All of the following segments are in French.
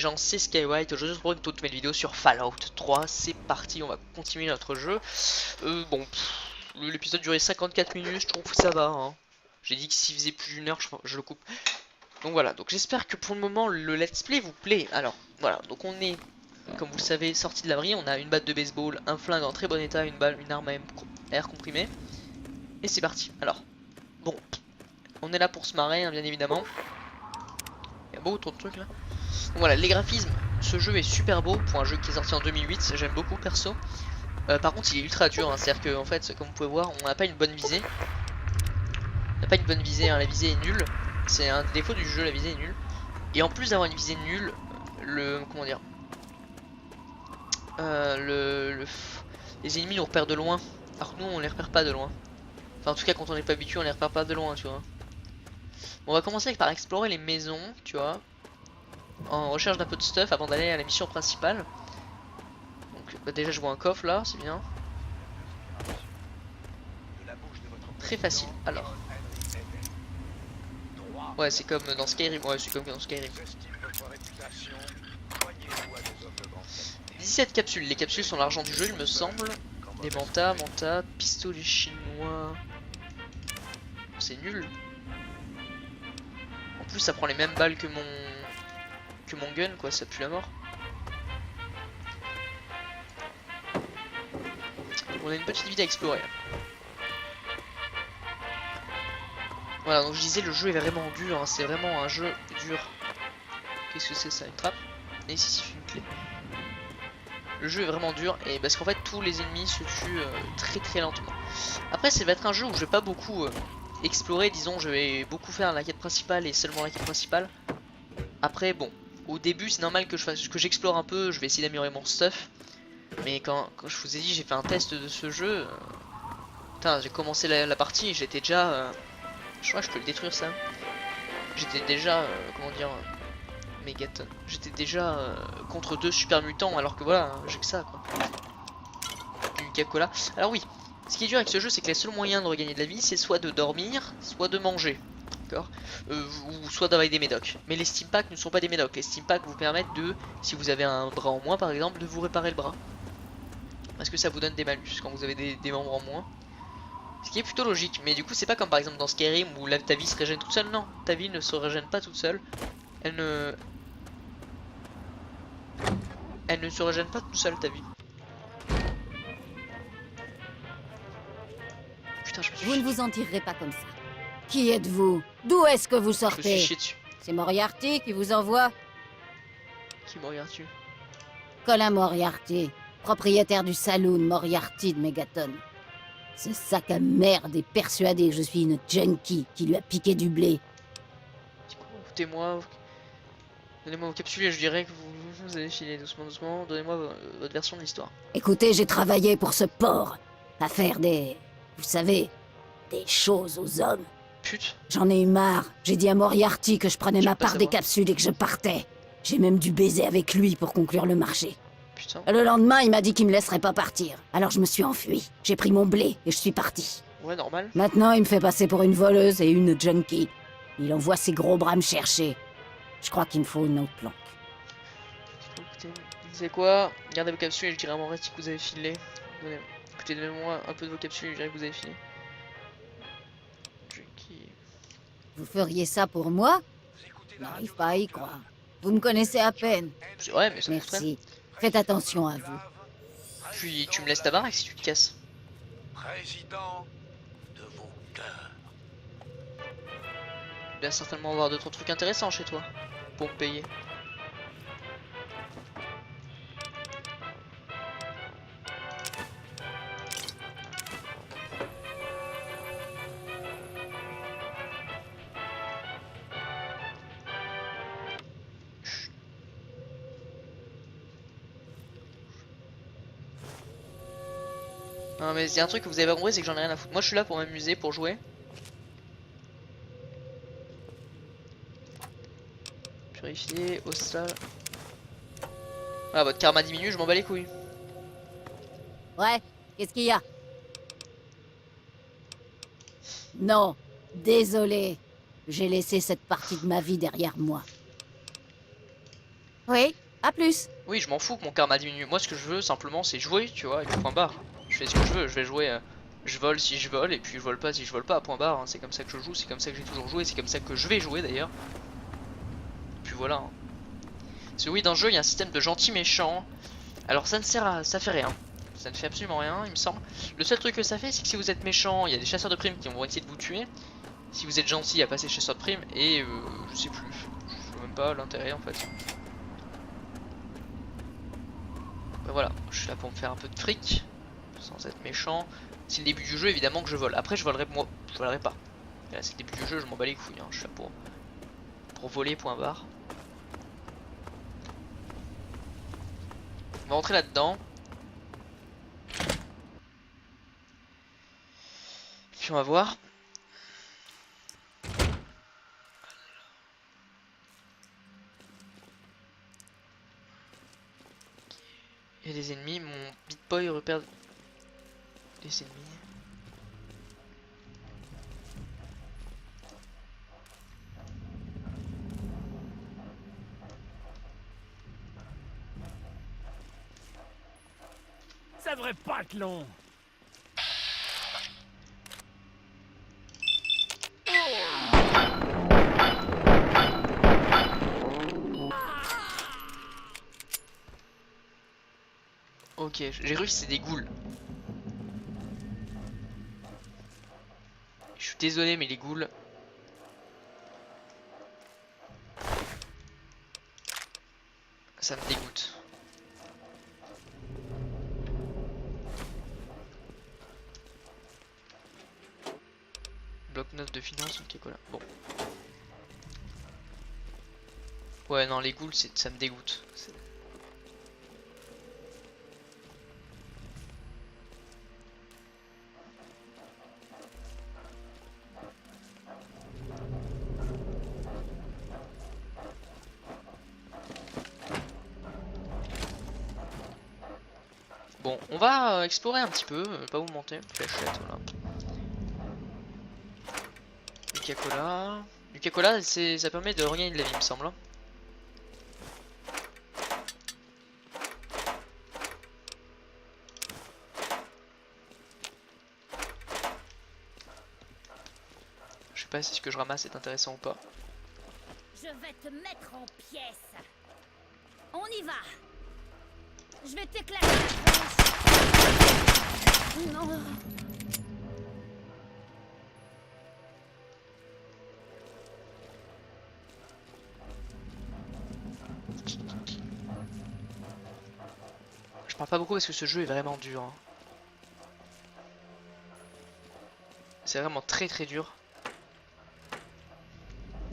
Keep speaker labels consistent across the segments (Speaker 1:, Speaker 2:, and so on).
Speaker 1: gens, c'est Skywhite. Aujourd'hui, je vous retrouve une toute nouvelle vidéo sur Fallout 3. C'est parti, on va continuer notre jeu. Bon, l'épisode durait 54 minutes, je trouve que ça va. Hein. J'ai dit que s'il faisait plus d'une heure, je le coupe. Donc voilà, donc j'espère que pour le moment, le let's play vous plaît. Alors, voilà, donc on est, comme vous le savez, sorti de l'abri. On a une batte de baseball, un flingue en très bon état, une arme à air comprimé. Et c'est parti. Alors, bon, on est là pour se marrer, hein, bien évidemment. Il y a beaucoup trop de trucs là. Donc voilà, les graphismes, ce jeu est super beau pour un jeu qui est sorti en 2008, j'aime beaucoup perso. Par contre il est ultra dur, hein, c'est-à-dire que en fait, comme vous pouvez voir, on n'a pas une bonne visée. On n'a pas une bonne visée, hein, la visée est nulle. C'est un défaut du jeu, la visée est nulle. Et en plus d'avoir une visée nulle, comment dire, les ennemis nous repèrent de loin, alors que nous on les repère pas de loin. Enfin en tout cas quand on n'est pas habitué on les repère pas de loin, tu vois. Bon, on va commencer par explorer les maisons, tu vois, en recherche d'un peu de stuff avant d'aller à la mission principale. Donc bah, déjà je vois un coffre là, c'est bien. Très facile, alors. Ouais, c'est comme dans Skyrim, ouais, c'est comme dans Skyrim. 17 capsules, les capsules sont l'argent du jeu il me semble. Des mantas, pistolet chinois. C'est nul. En plus ça prend les mêmes balles que mon gun quoi, ça pue la mort. On a une petite ville à explorer. Voilà, donc je disais, le jeu est vraiment dur, hein, c'est vraiment un jeu dur. Qu'est-ce que c'est ça, une trappe? Et ici c'est une clé. Le jeu est vraiment dur, et parce qu'en fait tous les ennemis se tuent très lentement. Après ça va être un jeu où je vais pas beaucoup explorer, disons, je vais beaucoup faire la quête principale et seulement la quête principale. Après bon, au début c'est normal que j'explore un peu, je vais essayer d'améliorer mon stuff. Mais quand je vous ai dit j'ai fait un test de ce jeu, putain j'ai commencé la partie et j'étais déjà... je crois que je peux le détruire ça. J'étais déjà, comment dire, mégaton. J'étais déjà contre 2 super mutants alors que voilà, j'ai que ça quoi. Du Coca-Cola. Alors oui, ce qui est dur avec ce jeu c'est que les seuls moyens de regagner de la vie c'est soit de dormir, soit de manger. D'accord, ou soit d'avaler des médocs. Mais les Stimpaks ne sont pas des médocs. Les Stimpaks vous permettent de, si vous avez un bras en moins par exemple, de vous réparer le bras. Parce que ça vous donne des malus quand vous avez des membres en moins. Ce qui est plutôt logique, mais du coup c'est pas comme par exemple dans Skyrim où là, ta vie se régène toute seule, non, ta vie ne se régène pas toute seule. Elle ne se régène pas toute seule ta vie. Putain je me suis...
Speaker 2: Vous ne vous en tirerez pas comme ça. Qui êtes-vous? D'où est-ce que vous
Speaker 1: Je me suis
Speaker 2: sortez?
Speaker 1: chié dessus.
Speaker 2: C'est Moriarty qui vous envoie?
Speaker 1: Qui me regarde dessus?
Speaker 2: Colin Moriarty, propriétaire du saloon Moriarty de Megaton. Ce sac à merde est persuadé que je suis une junkie qui lui a piqué du blé.
Speaker 1: Écoutez-moi, donnez-moi vos capsules et je dirais que vous allez filer doucement, donnez-moi votre version de l'histoire.
Speaker 2: Écoutez, j'ai travaillé pour ce porc, à faire des... vous savez, des choses aux hommes.
Speaker 1: Pute.
Speaker 2: J'en ai eu marre. J'ai dit à Moriarty que je prenais
Speaker 1: Je
Speaker 2: ma
Speaker 1: veux pas
Speaker 2: part des
Speaker 1: savoir.
Speaker 2: capsules et que je partais. J'ai même dû baiser avec lui pour conclure le marché.
Speaker 1: Putain.
Speaker 2: Le lendemain, il m'a dit qu'il me laisserait pas partir. Alors je me suis enfui. J'ai pris mon blé et je suis parti.
Speaker 1: Ouais, normal.
Speaker 2: Maintenant, il me fait passer pour une voleuse et une junkie. Il envoie ses gros bras me chercher. Je crois qu'il me faut une autre planque.
Speaker 1: Écoutez, vous savez quoi? Gardez vos capsules et je dirai à mon reste que vous avez filé. Écoutez, donnez-moi un peu de vos capsules et je dirai que vous avez filé. Junkie.
Speaker 2: Vous feriez ça pour moi? Je n'arrive pas à y croire. Vous me connaissez à peine.
Speaker 1: C'est vrai, mais ça vous traîne.
Speaker 2: Merci. Faites attention à vous.
Speaker 1: Puis tu me laisses ta baraque si tu te casses.
Speaker 3: Président de vos cœurs.
Speaker 1: Il doit certainement avoir d'autres trucs intéressants chez toi pour me payer. Chut. Non mais il y a un truc que vous avez pas compris, c'est que j'en ai rien à foutre. Moi je suis là pour m'amuser, pour jouer. Purifier, hostile. Voilà, votre karma diminue, je m'en bats les couilles.
Speaker 2: Ouais, qu'est-ce qu'il y a? Non, désolé. J'ai laissé cette partie de ma vie derrière moi. Oui, à plus.
Speaker 1: Oui, je m'en fous que mon karma diminue. Moi, ce que je veux simplement, c'est jouer, tu vois, et puis point barre. Je fais ce que je veux. Je vais jouer. Je vole si je vole, et puis je vole pas si je vole pas. Point barre. Hein. C'est comme ça que je joue. C'est comme ça que j'ai toujours joué. C'est comme ça que je vais jouer d'ailleurs. Puis voilà. Hein. Parce que oui, dans le jeu, il y a un système de gentil méchant. Alors ça ne sert à, ça fait rien. Ça ne fait absolument rien, il me semble. Le seul truc que ça fait, c'est que si vous êtes méchant, il y a des chasseurs de primes qui vont essayer de vous tuer. Si vous êtes gentil, il n'y a pas ces chasseurs de primes. Et je sais plus. Je sais même pas l'intérêt en fait. Ben voilà, je suis là pour me faire un peu de fric, sans être méchant. C'est le début du jeu, évidemment que je vole. Après, je volerai moi, je volerai pas. Là, c'est le début du jeu, je m'en bats les couilles. Hein. Je suis là pour voler, point barre. On va rentrer là-dedans. Puis on va voir. Il y a des ennemis, mon Beat Boy repère des ennemis.
Speaker 4: Ça devrait pas être long.
Speaker 1: Ok, j'ai cru que c'était des ghouls. Je suis désolé, mais les ghouls. Ça me dégoûte. Bloc 9 de finance, ok, voilà. Bon. Ouais, non, les ghouls, ça me dégoûte. Bon, on va explorer un petit peu, pas vous mentir, fléchette, voilà. Nuka-Cola. Nuka-Cola, ça permet de regagner de la vie, il me semble. Hein. Je sais pas si ce que je ramasse est intéressant ou pas.
Speaker 2: Je vais te mettre en pièces. On y va. Je vais t'éclater la tronche. Non.
Speaker 1: Je parle pas beaucoup parce que ce jeu est vraiment dur. Hein. C'est vraiment très très dur.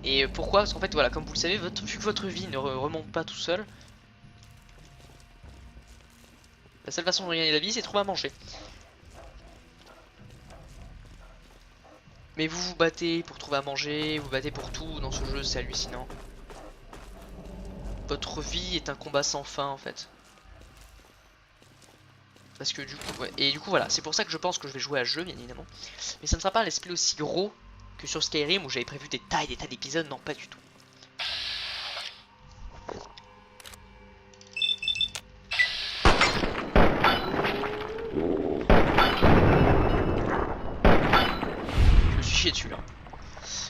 Speaker 1: Et pourquoi? Parce qu'en fait, voilà, comme vous le savez, vu que votre vie ne remonte pas tout seul, la seule façon de gagner la vie, c'est de trouver à manger. Mais vous vous battez pour trouver à manger, vous battez pour tout dans ce jeu, c'est hallucinant. Votre vie est un combat sans fin en fait. Parce que du coup, ouais. Et du coup voilà, c'est pour ça que je pense que je vais jouer à ce jeu bien évidemment. Mais ça ne sera pas un let's play aussi gros que sur Skyrim où j'avais prévu des tas d'épisodes, non pas du tout. Je me suis chié dessus là.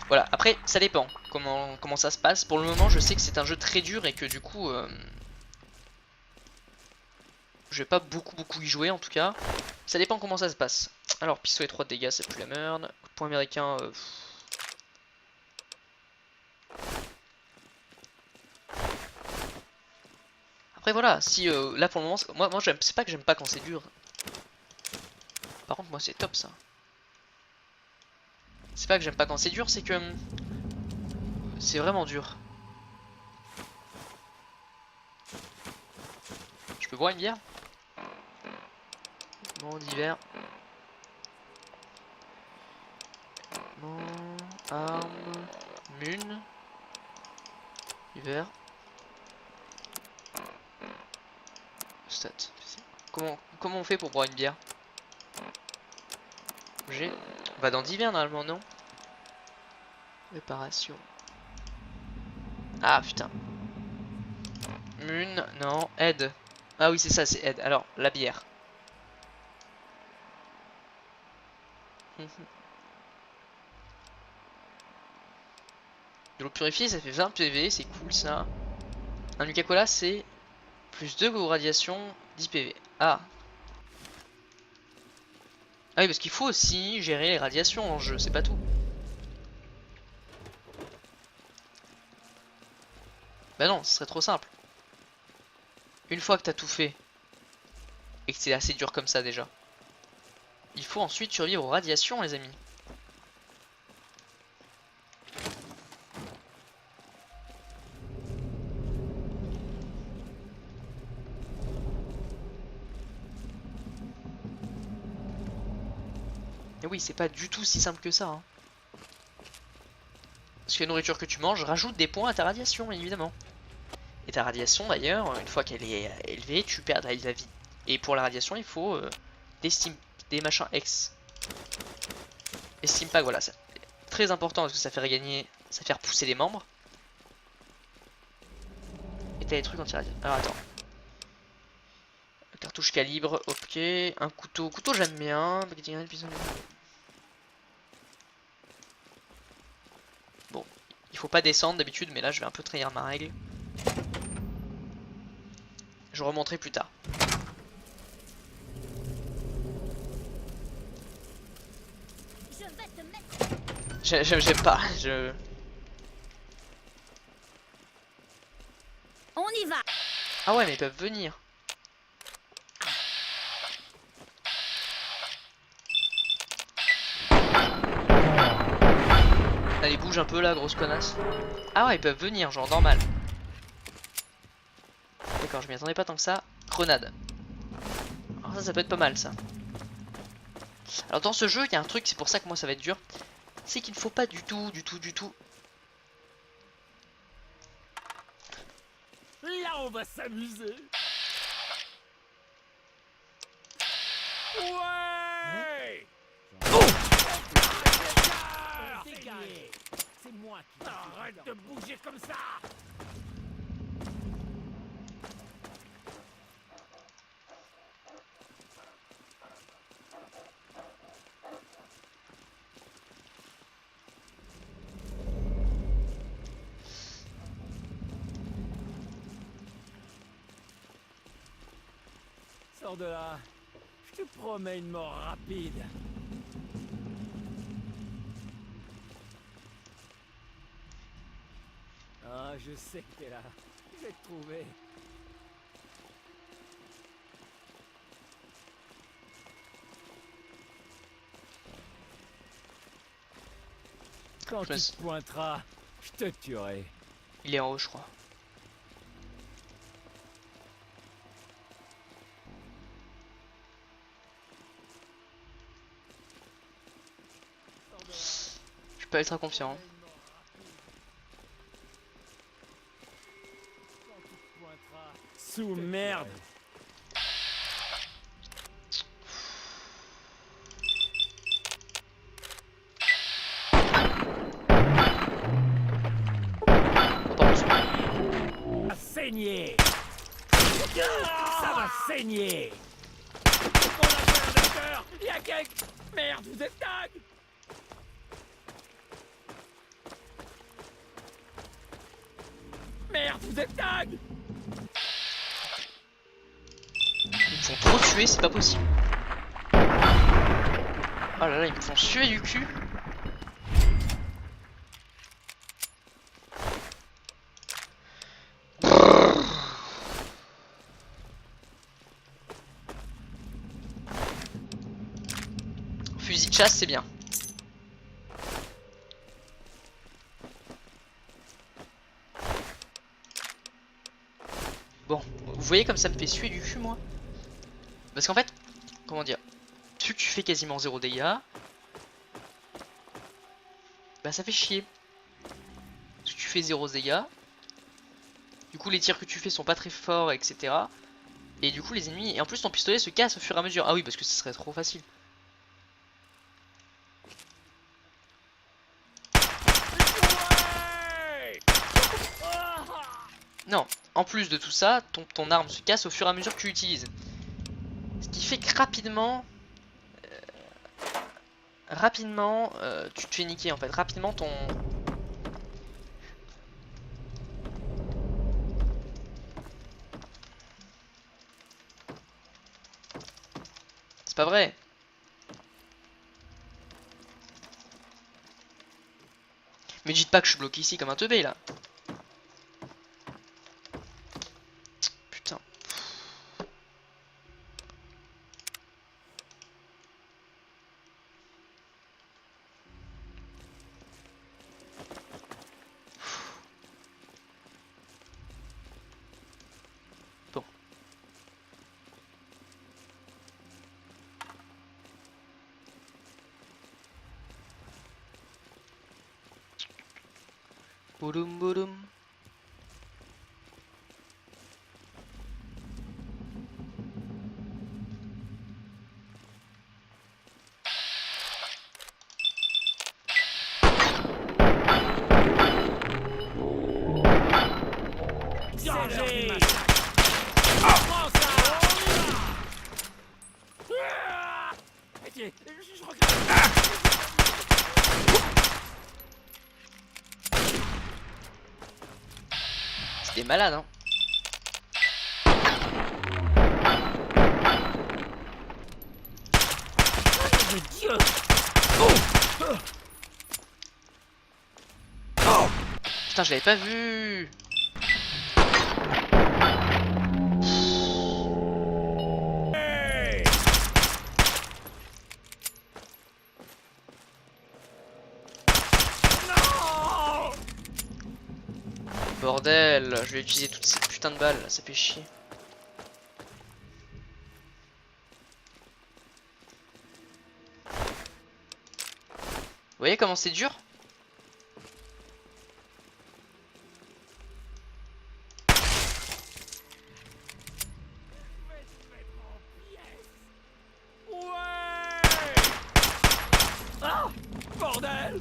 Speaker 1: Voilà, après ça dépend comment ça se passe. Pour le moment je sais que c'est un jeu très dur et que du coup je vais pas beaucoup y jouer en tout cas. Ça dépend comment ça se passe. Alors pistolet 3 de dégâts c'est plus la merde. Coup de poing américain Après voilà, si là pour le moment, moi c'est pas que j'aime pas quand c'est dur. Par contre moi c'est top ça. C'est pas que j'aime pas quand c'est dur, c'est que c'est vraiment dur. Je peux boire une bière? Bon d'hiver. Bon, arme, mune, hiver. Stat. Comment on fait pour boire une bière? J'ai. On va dans d'hiver normalement, non? Réparation. Ah putain. Mune, non, aide. Ah oui, c'est ça, c'est aide. Alors, la bière. De l'eau purifiée, ça fait 20 PV, c'est cool ça. Un Nuka-Cola, c'est plus 2 aux radiations, 10 PV. Ah. Ah oui, parce qu'il faut aussi gérer les radiations en jeu, c'est pas tout. Bah non, ce serait trop simple. Une fois que t'as tout fait, et que c'est assez dur comme ça déjà, il faut ensuite survivre aux radiations, les amis. Et oui, c'est pas du tout si simple que ça. Hein. Parce que la nourriture que tu manges rajoute des points à ta radiation, évidemment. Et ta radiation, d'ailleurs, une fois qu'elle est élevée, tu perds de la vie. Et pour la radiation, il faut des machins X. Et Steam Pack, voilà, c'est très important parce que ça fait regagner, ça fait repousser les membres. Et t'as des trucs anti-radiation. Alors attends. Cartouche calibre, ok. Un couteau. Couteau, j'aime bien. Bon, il faut pas descendre d'habitude, mais là je vais un peu trahir ma règle. Je remonterai plus tard. J'aime pas.
Speaker 2: On y va.
Speaker 1: Ah ouais, mais ils peuvent venir. Allez, bouge un peu là, grosse connasse. Ah ouais, ils peuvent venir, genre normal. D'accord, je m'y attendais pas tant que ça. Grenade. Alors ça peut être pas mal ça. Alors dans ce jeu, il y a un truc, c'est pour ça que moi ça va être dur. C'est qu'il ne faut pas du tout.
Speaker 4: Là, on va s'amuser. Ouais. C'est moi qui... Arrête de bouger comme ça. Sors de là. Je te promets une mort rapide. Ah, je sais que t'es là. Je vais te trouver. Quand tu te pointeras, je te tuerai.
Speaker 1: Il est en haut, je crois. Je suis pas ultra confiant.
Speaker 4: Sous merde. Va saigner. Ça va saigner. On a fait un docteur. Il y a quelqu'un. Merde, vous êtes tag. Merde, vous êtes tag.
Speaker 1: Ils me font trop tuer, c'est pas possible. Oh là là, ils me font suer du cul. Fusil de chasse, c'est bien. Bon, vous voyez comme ça me fait suer du cul, moi. Parce qu'en fait, comment dire, vu que tu fais quasiment 0 dégâts, bah ça fait chier. Parce que tu fais 0 dégâts, du coup les tirs que tu fais sont pas très forts, etc. Et du coup les ennemis, et en plus ton pistolet se casse au fur et à mesure. Ah oui, parce que ce serait trop facile. Non, en plus de tout ça, ton arme se casse au fur et à mesure que tu l'utilises. Ce qui fait que rapidement, tu te fais niquer en fait. Rapidement, ton... C'est pas vrai. Mais dites pas que je suis bloqué ici comme un teubé là. Putain. Bon. Boudoum boudoum.
Speaker 4: Danger. Prends ça. Pitié, je regrette.
Speaker 1: C'était malade hein.
Speaker 4: De Dieu.
Speaker 1: Putain, je l'avais pas vu.
Speaker 4: Hey. Non.
Speaker 1: Bordel, je vais utiliser toutes ces putains de balles, ça fait chier. Vous voyez comment c'est dur?
Speaker 4: Ouais. Ah, bordel.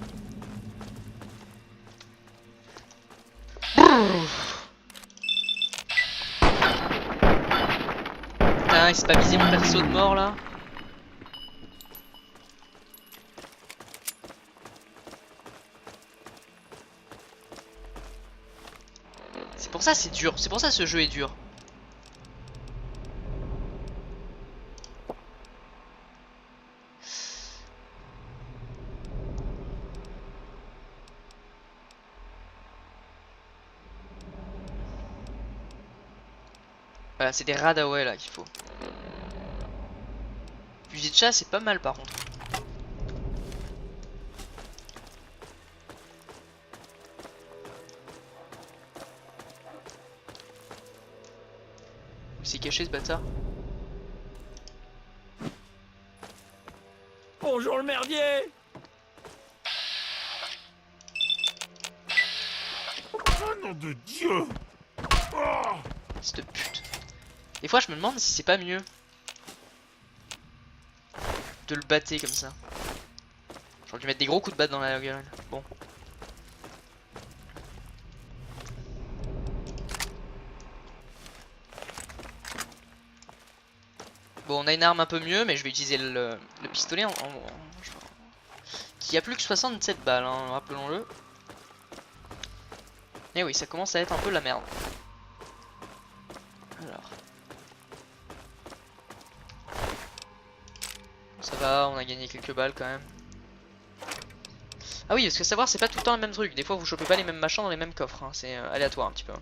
Speaker 1: Putain, il s'est pas visé mon perso de mort là. C'est pour ça c'est dur, c'est pour ça ce jeu est dur. Voilà, c'est des Radaway là qu'il faut. Fusil de chat c'est pas mal par contre. Où s'est caché ce bâtard?
Speaker 4: Bonjour le merdier. Oh nom de Dieu. Oh.
Speaker 1: Cette pute. Des fois je me demande si c'est pas mieux de le battre comme ça. J'aurais dû mettre des gros coups de batte dans la gueule. Bon. Bon, on a une arme un peu mieux, mais je vais utiliser le pistolet qui a plus que 67 balles, hein, rappelons-le. Et oui, ça commence à être un peu la merde. Alors. Ça va, on a gagné quelques balles quand même. Ah oui, parce que savoir, c'est pas tout le temps le même truc. Des fois, vous chopez pas les mêmes machins dans les mêmes coffres. Hein. C'est aléatoire un petit peu.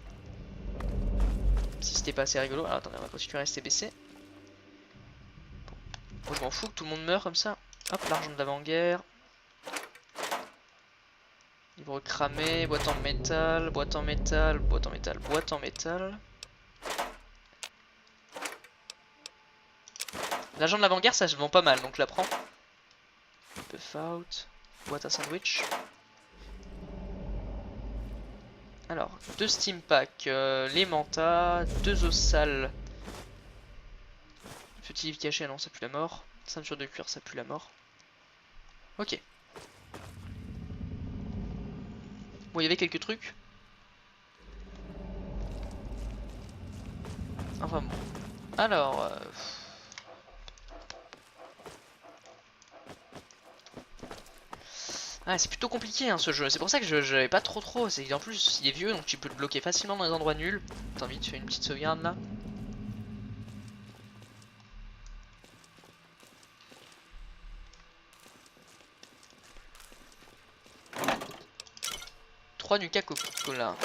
Speaker 1: Si c'était pas assez rigolo. Alors attendez, on va continuer à rester baissé. Bon, je m'en fous que tout le monde meure comme ça. Hop, l'argent de l'avant-guerre. Livre cramé, boîte en métal, boîte en métal, boîte en métal, boîte en métal. L'argent de l'avant-guerre, ça se vend pas mal, donc je la prends. Puff out, boîte à sandwich. Alors, 2 steam packs, les mantas, 2 os sales. Petit livre caché, non, ça pue la mort. Ceinture de cuir, ça pue la mort. Ok. Bon, il y avait quelques trucs. Enfin bon. Alors... Ah, c'est plutôt compliqué hein, ce jeu, c'est pour ça que je n'avais pas trop, c'est qu'en plus il est vieux donc tu peux te bloquer facilement dans les endroits nuls. T'as envie de faire une petite sauvegarde là. Trois Nuka Coca-Cola.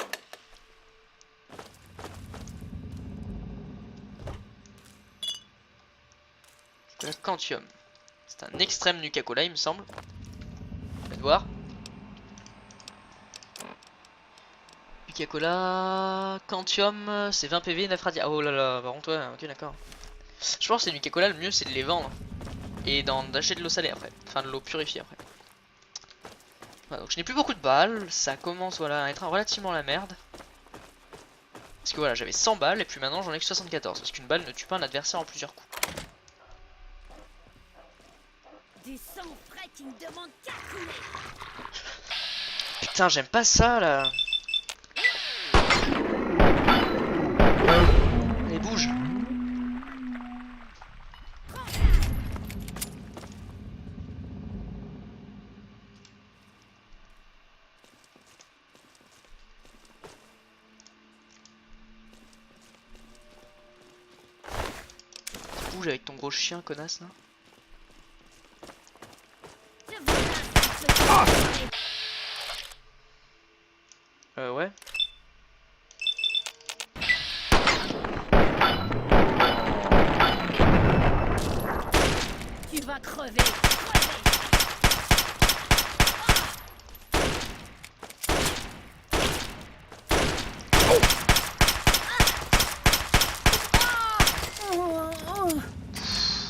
Speaker 1: Quantium. C'est un extrême Nuka Cola il me semble. Faites voir. Nuka-Cola, Quantium, c'est 20 PV, 9 radia. Oh là là, par contre, ouais, ok, d'accord. Je pense que les Nuka-Cola, le mieux c'est de les vendre et d'acheter de l'eau salée après, enfin de l'eau purifiée après. Voilà, donc je n'ai plus beaucoup de balles, ça commence voilà, à être relativement la merde. Parce que voilà, j'avais 100 balles et puis maintenant j'en ai que 74. Parce qu'une balle ne tue pas un adversaire en plusieurs coups.
Speaker 2: Du sang frais qui ne demande qu'à couler.
Speaker 1: Putain, j'aime pas ça là. Allez, bouge. Bouge avec ton gros chien, connasse là. Ouais.
Speaker 2: Tu vas crever.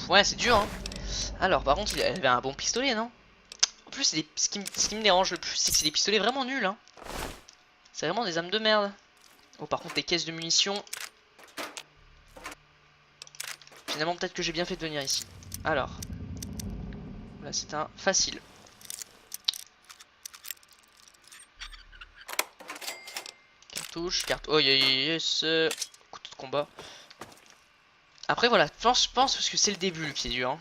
Speaker 1: Ouais, c'est dur hein. Alors par contre il avait un bon pistolet non? En plus ce qui me dérange le plus c'est que c'est des pistolets vraiment nuls hein. C'est vraiment des armes de merde. Oh par contre les caisses de munitions. Finalement peut-être que j'ai bien fait de venir ici. Alors. Là c'est un facile. Cartouche, oh yes, couteau de combat. Après voilà, je pense parce que c'est le début qui est dur.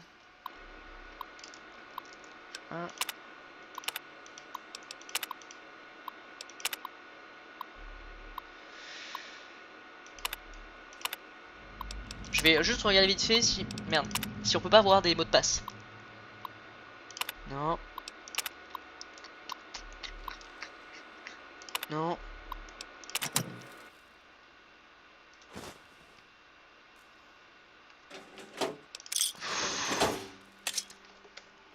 Speaker 1: Hein. Je vais juste regarder vite fait si... Merde, si on peut pas avoir des mots de passe. Non. Non.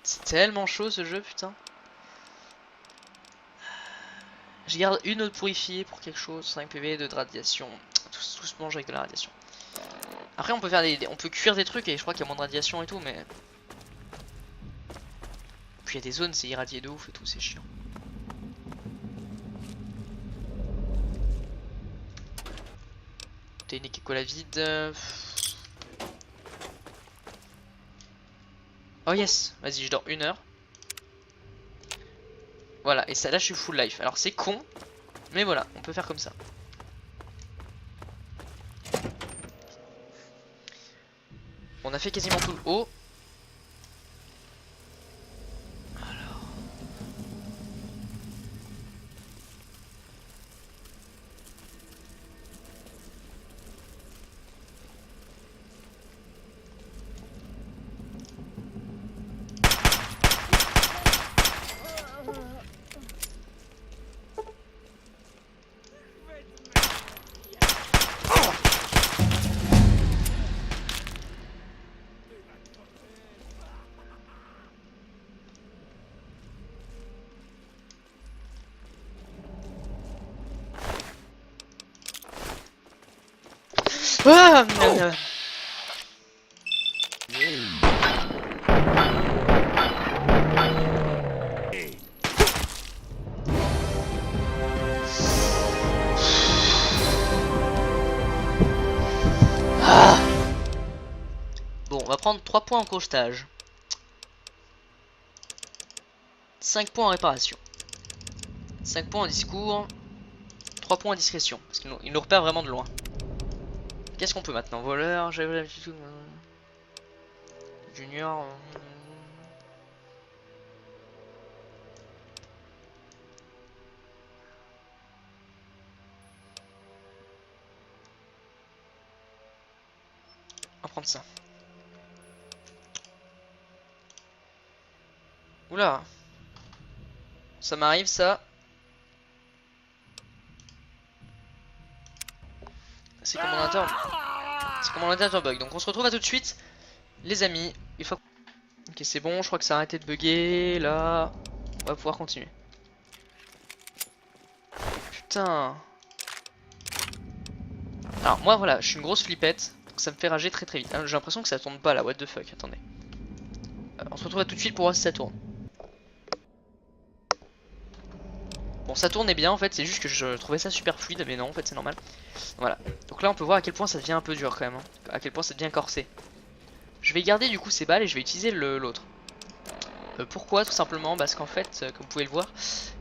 Speaker 1: C'est tellement chaud ce jeu, putain. Je garde une eau purifiée pour quelque chose, 5 PV, 2 de radiation. Tout se mange avec de la radiation. Après on peut faire on peut cuire des trucs et je crois qu'il y a moins de radiation et tout mais... Puis il y a des zones c'est irradié de ouf et tout, c'est chiant. T'as une Nuka-Cola vide. Oh yes, vas-y je dors 1 heure. Voilà, et ça là je suis full life. Alors c'est con, mais voilà, on peut faire comme ça. On a fait quasiment tout le haut. Alors. Ah, bon, on va prendre 3 points en crochetage. 5 points en réparation. 5 points en discours. 3 points en discrétion. Parce qu'il nous repère vraiment de loin. Qu'est-ce qu'on peut maintenant? Voleur, j'avais l'habitude. Junior. On va prendre ça. Oula. Ça m'arrive ça. C'est comme mon ordinateur. C'est comme mon ordinateur bug. Donc on se retrouve à tout de suite. Les amis. Une fois... Ok c'est bon, je crois que ça a arrêté de bugger. Là. On va pouvoir continuer. Putain. Alors moi voilà, je suis une grosse flippette. Donc ça me fait rager très très vite. J'ai l'impression que ça tourne pas là, what the fuck, attendez. On se retrouve à tout de suite pour voir si ça tourne. Bon ça tournait bien en fait, c'est juste que je trouvais ça super fluide, mais non en fait c'est normal. Voilà, donc là on peut voir à quel point ça devient un peu dur quand même, hein. À quel point ça devient corsé. Je vais garder du coup ces balles et je vais utiliser l'autre. Pourquoi? Tout simplement parce qu'en fait, comme vous pouvez le voir,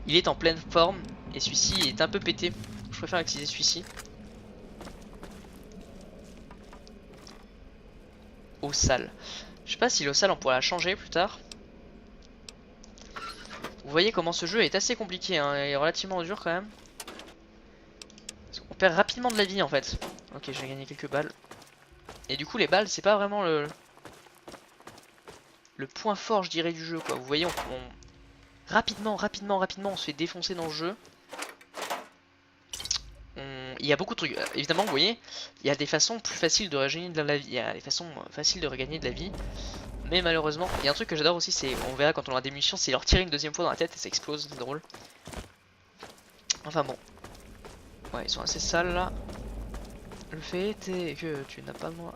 Speaker 1: il est en pleine forme et celui-ci est un peu pété. Je préfère utiliser celui-ci. Eau sale. Je sais pas si l'eau sale on pourra la changer plus tard. Vous voyez comment ce jeu est assez compliqué, hein, et relativement dur quand même. On perd rapidement de la vie en fait. Ok, j'ai gagné quelques balles. Et du coup les balles c'est pas vraiment le point fort je dirais du jeu quoi. Vous voyez rapidement on se fait défoncer dans le jeu. Il y a beaucoup de trucs. Évidemment vous voyez, il y a des façons plus faciles de regagner de la vie. Il y a des façons faciles de regagner de la vie. Mais malheureusement, il y a un truc que j'adore aussi, c'est, on verra quand on aura des munitions, c'est leur tirer une deuxième fois dans la tête et ça explose, c'est drôle. Enfin bon. Ouais, ils sont assez sales là. Le fait est que tu n'as pas le droit.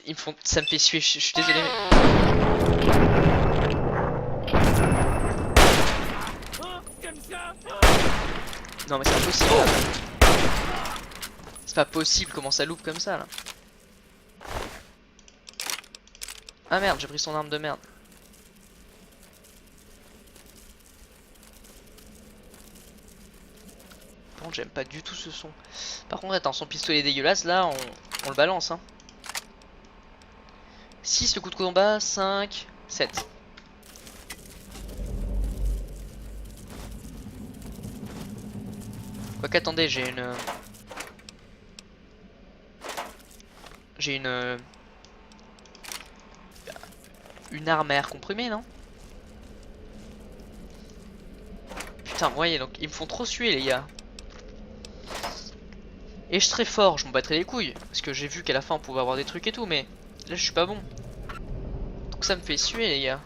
Speaker 1: Ils me font... Ça me fait suer, je suis désolé mais... Non mais c'est pas possible. C'est pas possible comment ça loupe comme ça là. Ah merde, j'ai pris son arme de merde. Par contre j'aime pas du tout ce son. Par contre attends, son pistolet dégueulasse là on le balance hein. 6 le coup de combat, 5, 7. Quoique attendez, j'ai une arme à air comprimé non? Putain vous voyez donc ils me font trop suer les gars. Et je serais fort, je m'en battrais les couilles. Parce que j'ai vu qu'à la fin on pouvait avoir des trucs et tout mais là je suis pas bon. Donc ça me fait suer les gars.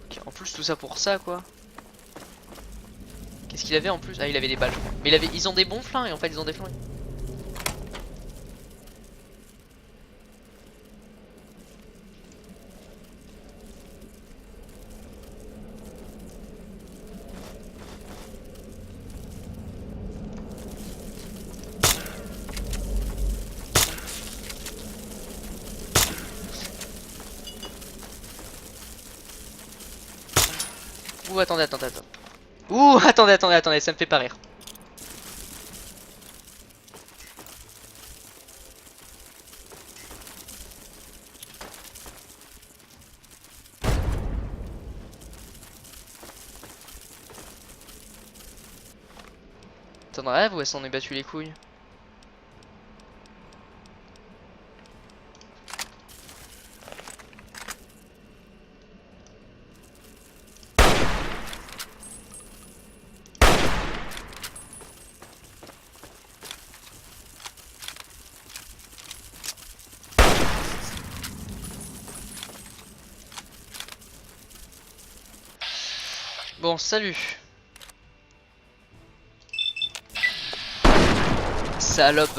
Speaker 1: Okay, en plus tout ça pour ça quoi. Qu'est-ce qu'il avait en plus? Ah il avait des balles je crois. Mais ils ont des bons flingues et en fait ils ont des flingues. Ouh attendez. Ouh attendez, ça me fait pas rire. T'en rêves ou elle s'en est battu les couilles? Bon, salut. Salope.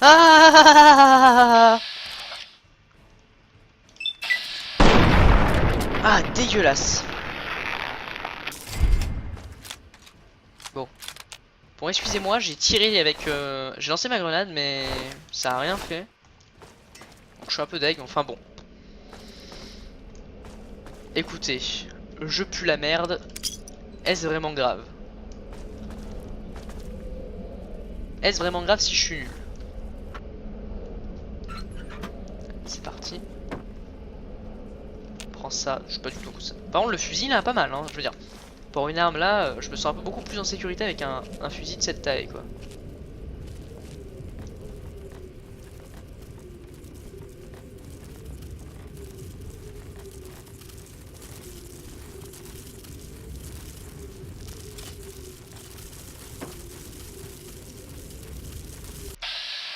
Speaker 1: Ah, ah, dégueulasse. Bon. Bon, excusez-moi, j'ai tiré avec... j'ai lancé ma grenade, mais ça a rien fait. Donc, je suis un peu deg, enfin bon. Écoutez, je pue la merde. Est-ce vraiment grave? Est-ce vraiment grave si je suis nul? C'est parti. Prends ça, je sais pas du tout où ça. Par contre le fusil là pas mal hein, je veux dire. Pour une arme là, je me sens un peu beaucoup plus en sécurité avec un fusil de cette taille quoi.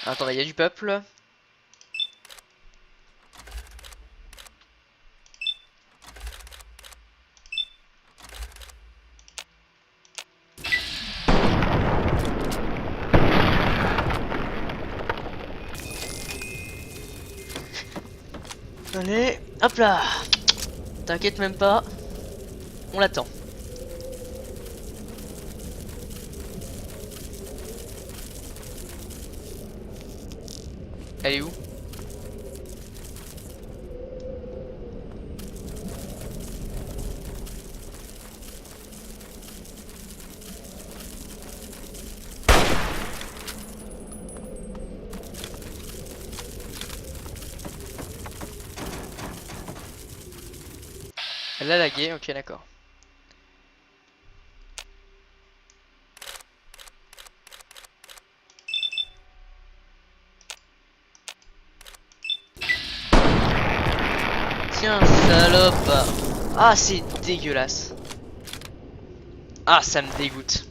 Speaker 1: Attends, il y a du peuple. Allez, hop là. T'inquiète même pas. On l'attend. Elle est où? Elle a lagué, ok d'accord. Tiens salope. Ah c'est dégueulasse. Ah ça me dégoûte.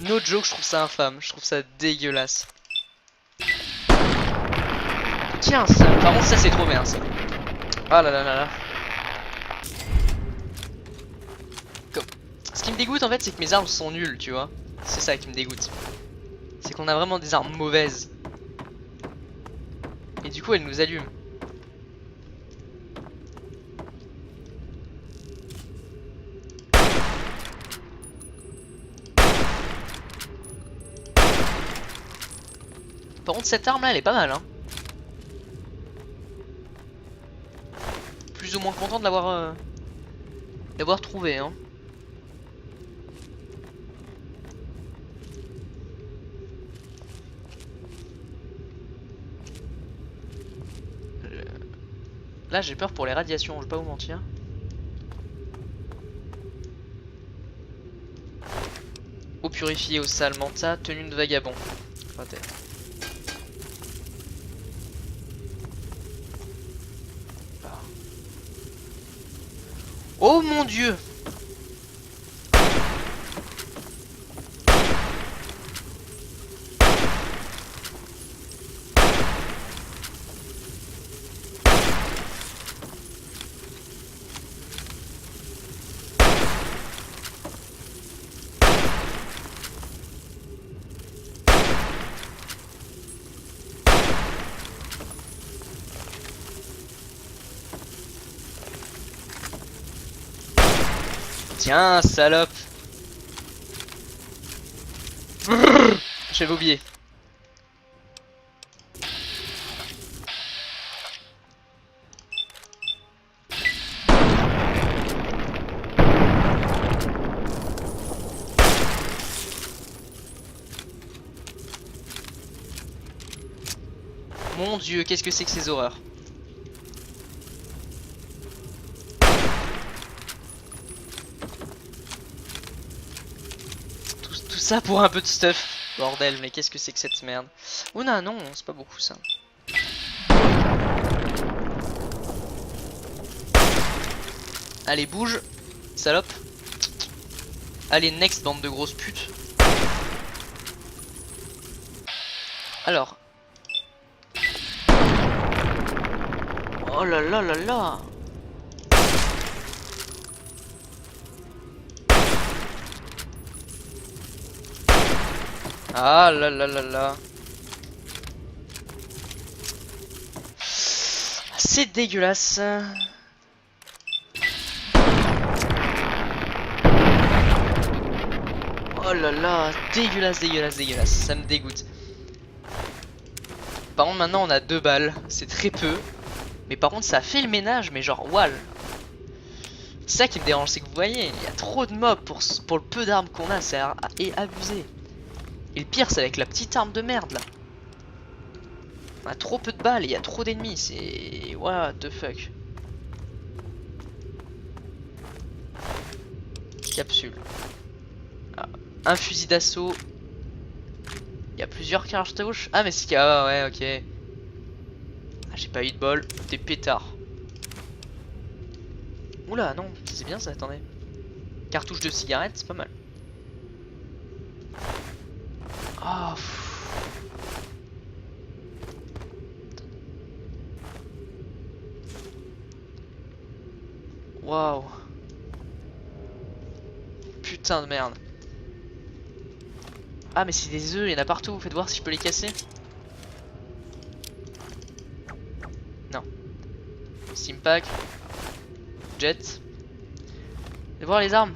Speaker 1: No joke, je trouve ça infâme, je trouve ça dégueulasse. Tiens ça, par contre ça c'est trop bien ça. Ah là là là là. Ce qui me dégoûte en fait c'est que mes armes sont nulles tu vois. C'est ça qui me dégoûte. C'est qu'on a vraiment des armes mauvaises. Et du coup elles nous allument. Par contre cette arme là elle est pas mal hein. Plus ou moins content de l'avoir trouvé hein. Là j'ai peur pour les radiations, je vais pas vous mentir. Eau purifiée, eau sale, manta, tenue de vagabond. Raté. Oh mon dieu! Tiens, salope. J'avais oublié. Mon dieu, qu'est-ce que c'est que ces horreurs? Tout ça pour un peu de stuff. Bordel, mais qu'est-ce que c'est que cette merde? Oh non, non, c'est pas beaucoup ça. Allez, bouge, salope. Allez, next, bande de grosses putes. Alors. Oh là là là là. Ah là là là là. C'est dégueulasse. Oh là là, dégueulasse, dégueulasse, dégueulasse. Ça me dégoûte. Par contre maintenant on a 2 balles, c'est très peu. Mais par contre ça fait le ménage, mais genre wall. C'est ça qui me dérange, c'est que vous voyez, il y a trop de mobs pour le peu d'armes qu'on a, c'est abusé. Et le pire c'est avec la petite arme de merde là. On a trop peu de balles, il y a trop d'ennemis, c'est... What the fuck. Capsule. Ah, un fusil d'assaut. Il y a plusieurs cartouches. Ah mais c'est... Ah ouais ok. Ah, j'ai pas eu de bol, des pétards. Oula non, c'est bien ça, attendez. Cartouche de cigarette, c'est pas mal. Oh, waouh. Putain de merde. Ah mais c'est des œufs, il y en a partout, faites voir si je peux les casser. Non. Stimpack. Jet. Faites voir les armes.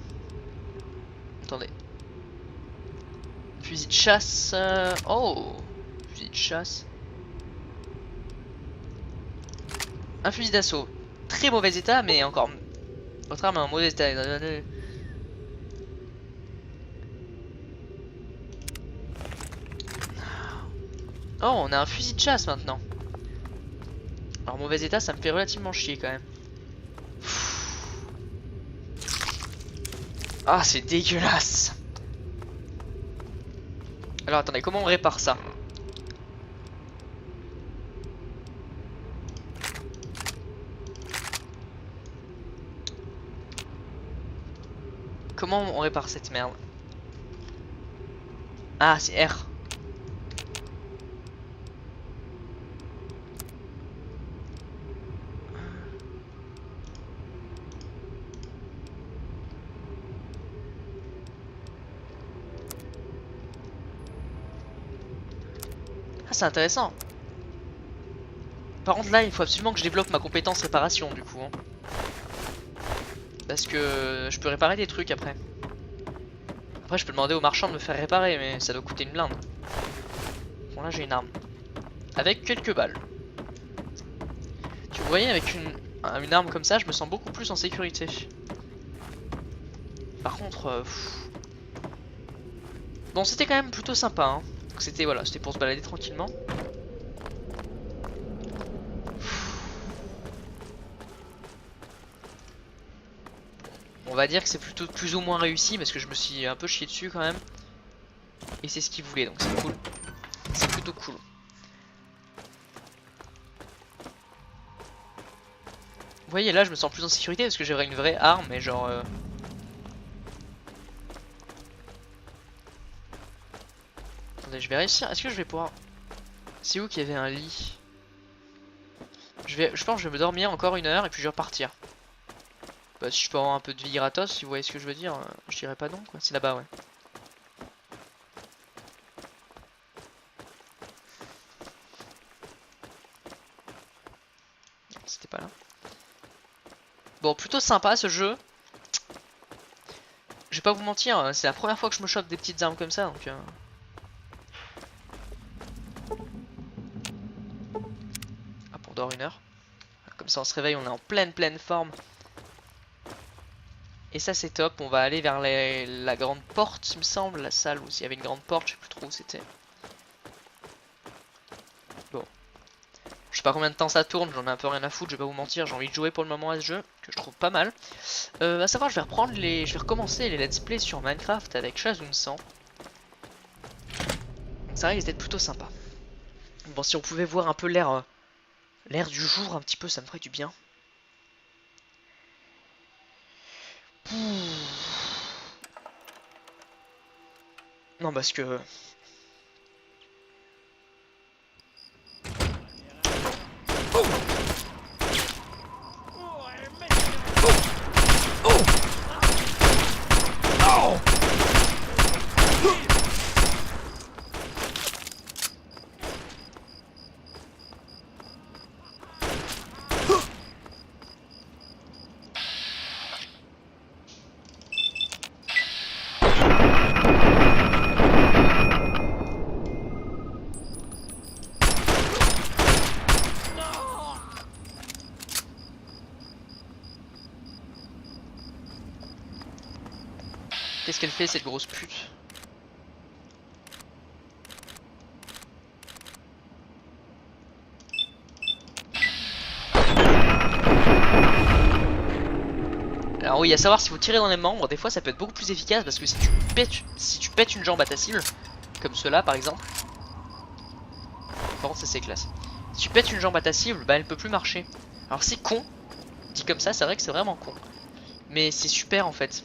Speaker 1: Attendez. Fusil de chasse. Oh, fusil de chasse. Un fusil d'assaut. Très mauvais état, mais encore... Votre arme est en mauvais état. Oh, on a un fusil de chasse maintenant. Alors mauvais état, ça me fait relativement chier quand même. Ah, c'est dégueulasse. Alors attendez, comment on répare ça? Comment on répare cette merde? Ah, c'est R. Ah, c'est intéressant. Par contre là il faut absolument que je développe ma compétence réparation du coup hein. Parce que je peux réparer des trucs après. Après je peux demander au marchand de me faire réparer, mais ça doit coûter une blinde. Bon là j'ai une arme avec quelques balles. Vous voyez, avec une arme comme ça je me sens beaucoup plus en sécurité. Par contre bon, c'était quand même plutôt sympa hein. C'était voilà, c'était pour se balader tranquillement. On va dire que c'est plutôt plus ou moins réussi parce que je me suis un peu chié dessus quand même. Et c'est ce qu'il voulait, donc c'est cool. C'est plutôt cool. Vous voyez là je me sens plus en sécurité parce que j'aurai une vraie arme mais genre Attendez, je vais réussir. Est-ce que je vais pouvoir... C'est où qu'il y avait un lit? Je pense que je vais me dormir encore 1 heure et puis je vais repartir. Bah si je peux avoir un peu de vie gratos, si vous voyez ce que je veux dire, je dirais pas non quoi. C'est là-bas ouais. C'était pas là. Bon, plutôt sympa ce jeu. Je vais pas vous mentir, c'est la première fois que je me chope des petites armes comme ça donc... Hop, on dort 1 heure. Comme ça on se réveille, on est en pleine forme. Et ça c'est top, on va aller vers la grande porte il me semble, la salle où il y avait une grande porte, je sais plus trop où c'était. Bon. Je sais pas combien de temps ça tourne, j'en ai un peu rien à foutre, je vais pas vous mentir, j'ai envie de jouer pour le moment à ce jeu, que je trouve pas mal. À savoir, je vais recommencer les let's play sur Minecraft avec Shazun 100. Ça risque d'être plutôt sympa. Bon, si on pouvait voir un peu l'air du jour un petit peu, ça me ferait du bien. Non, parce que... Qu'est-ce qu'elle fait cette grosse pute? Alors oui, à savoir si vous tirez dans les membres, des fois ça peut être beaucoup plus efficace parce que si tu pètes une jambe à ta cible, comme cela par exemple, par contre ça c'est classe. Si tu pètes une jambe à ta cible, bah elle peut plus marcher. Alors c'est con, dit comme ça, c'est vrai que c'est vraiment con, mais c'est super en fait.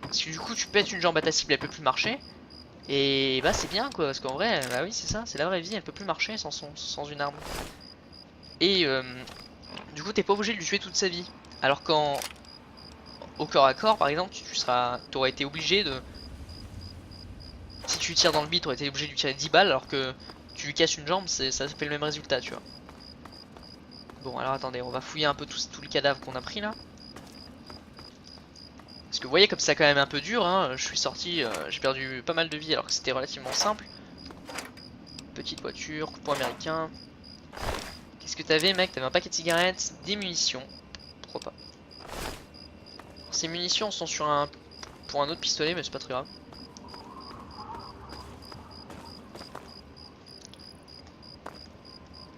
Speaker 1: Parce que du coup tu pètes une jambe à ta cible, elle peut plus marcher. Et bah c'est bien quoi, parce qu'en vrai, bah oui c'est ça, c'est la vraie vie, elle peut plus marcher sans une arme. Et du coup t'es pas obligé de lui tuer toute sa vie. Alors qu'en au corps à corps par exemple, t'aurais été obligé de... Si tu tires dans le bide, t'aurais été obligé de lui tirer 10 balles, alors que tu lui casses une jambe, ça fait le même résultat tu vois. Bon alors attendez, on va fouiller un peu tous les cadavres qu'on a pris là. Parce que vous voyez comme c'est quand même un peu dur, hein. Je suis sorti, j'ai perdu pas mal de vie alors que c'était relativement simple. Petite voiture, coupon américain. Qu'est-ce que t'avais mec? T'avais un paquet de cigarettes, des munitions. Pourquoi pas? Alors, ces munitions sont sur pour un autre pistolet mais c'est pas très grave.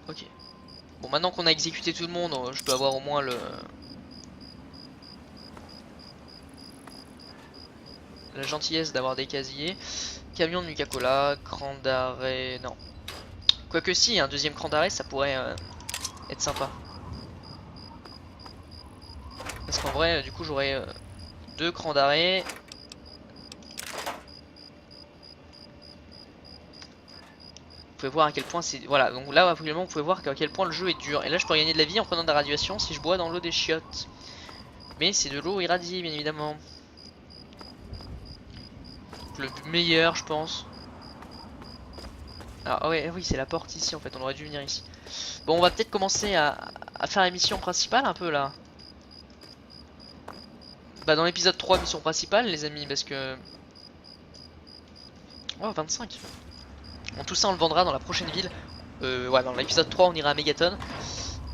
Speaker 1: Ok. Bon maintenant qu'on a exécuté tout le monde, je peux avoir au moins la gentillesse d'avoir des casiers. Camion de Nuka-Cola, cran d'arrêt... Non. Quoique si, un deuxième cran d'arrêt ça pourrait être sympa. Parce qu'en vrai du coup j'aurais 2 crans d'arrêt. Vous pouvez voir à quel point c'est... Voilà, donc là actuellement vous pouvez voir à quel point le jeu est dur. Et là je peux gagner de la vie en prenant de la radiation si je bois dans l'eau des chiottes. Mais c'est de l'eau irradiée bien évidemment. Le meilleur je pense. Ah ouais, oui c'est la porte ici en fait, on aurait dû venir ici. Bon on va peut-être commencer à faire la mission principale un peu là. Bah dans l'épisode 3 mission principale les amis parce que... Oh 25. Bon tout ça on le vendra dans la prochaine ville. Ouais dans l'épisode 3 on ira à Megaton.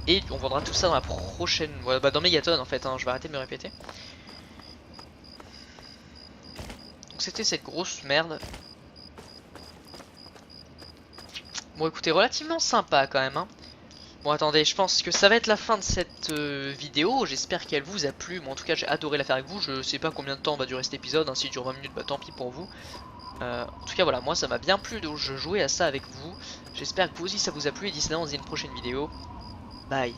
Speaker 1: Et on vendra tout ça dans la prochaine... Ouais, bah dans Megaton en fait, hein, je vais arrêter de me répéter. Donc c'était cette grosse merde. Bon écoutez, relativement sympa quand même hein. Bon attendez, je pense que ça va être la fin de cette vidéo. J'espère qu'elle vous a plu. Bon en tout cas j'ai adoré la faire avec vous. Je sais pas combien de temps va durer cet épisode hein. S'il dure 20 minutes bah tant pis pour vous. En tout cas voilà, moi ça m'a bien plu de jouer à ça avec vous. J'espère que vous aussi ça vous a plu. Et d'ici là on se dit une prochaine vidéo. Bye.